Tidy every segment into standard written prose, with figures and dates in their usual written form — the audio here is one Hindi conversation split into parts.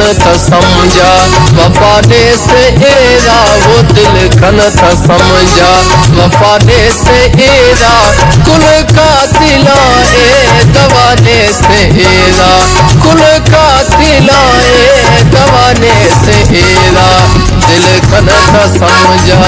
था समझा, वफाने से एरा वो दिल खन था समझा, वफाने से एरा कुल का तिलाए, दवाने से एरा कुल का तिलाए, दवाने से एरा दिल खन था समझा।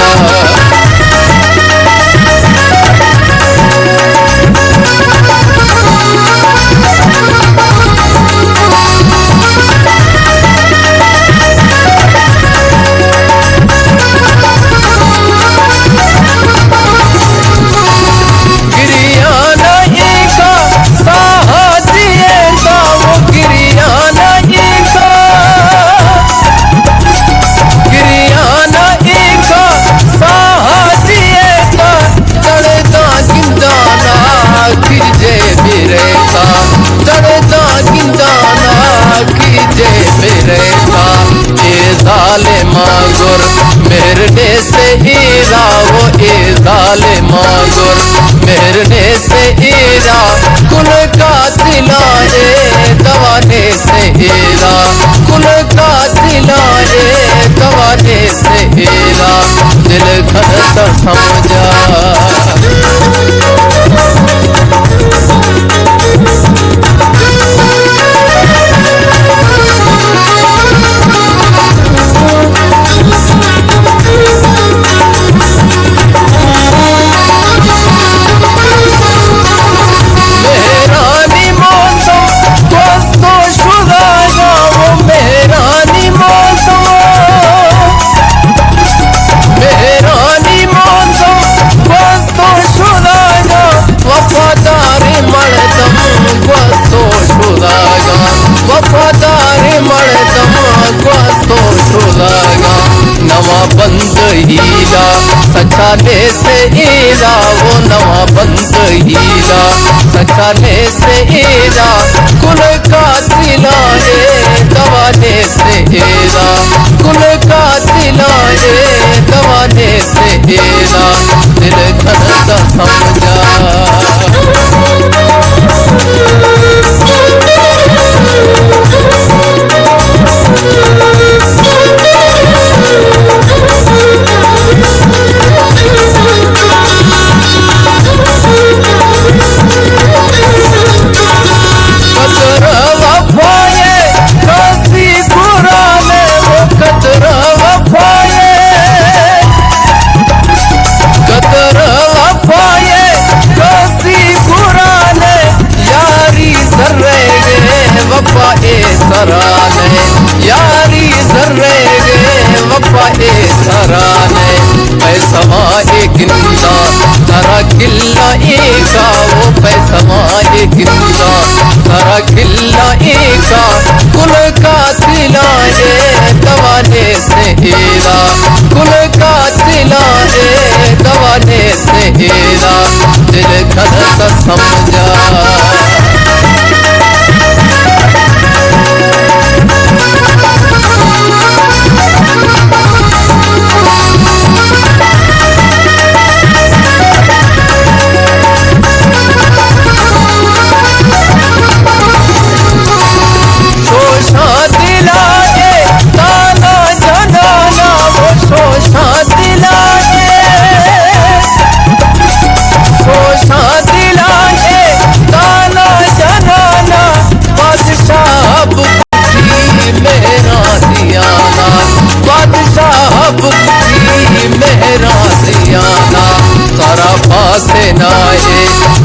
मागुर मेरने से हीरा वो इज़ाले मागुर मेरने से हीरा कुल का तिलाए, दवाने से हीरा कुल का तिलाए, दवाने से हीरा दिल खन था समझा। नवा बंद हीरा सचाने से हीरा वो नवा बंद हीरा सचाने से हीरा कुल का तिलाए, दवाने से हीरा कुल का तिलाए, दवाने से हीरा दिल खन था समझा। यारी जर्रे गे वफाए सराने, पैसवा गिंदा धरा किल्ला एका वो पैसवा गिंदा धरा किल्ला एका कुल का तिलाए, दवाने से हीरा कुल का तिलाए, दवाने से हीरा दिल खन था समझा।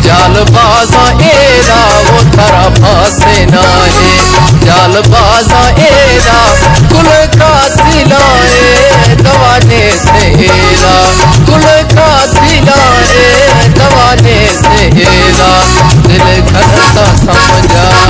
जालबाजा एरा वो थरा फासे नाहे, जालबाजा एरा कुल का तिलाए, दवाने से हीरा कुल का तिलाए, दवाने से हीरा दिल खन था समझा।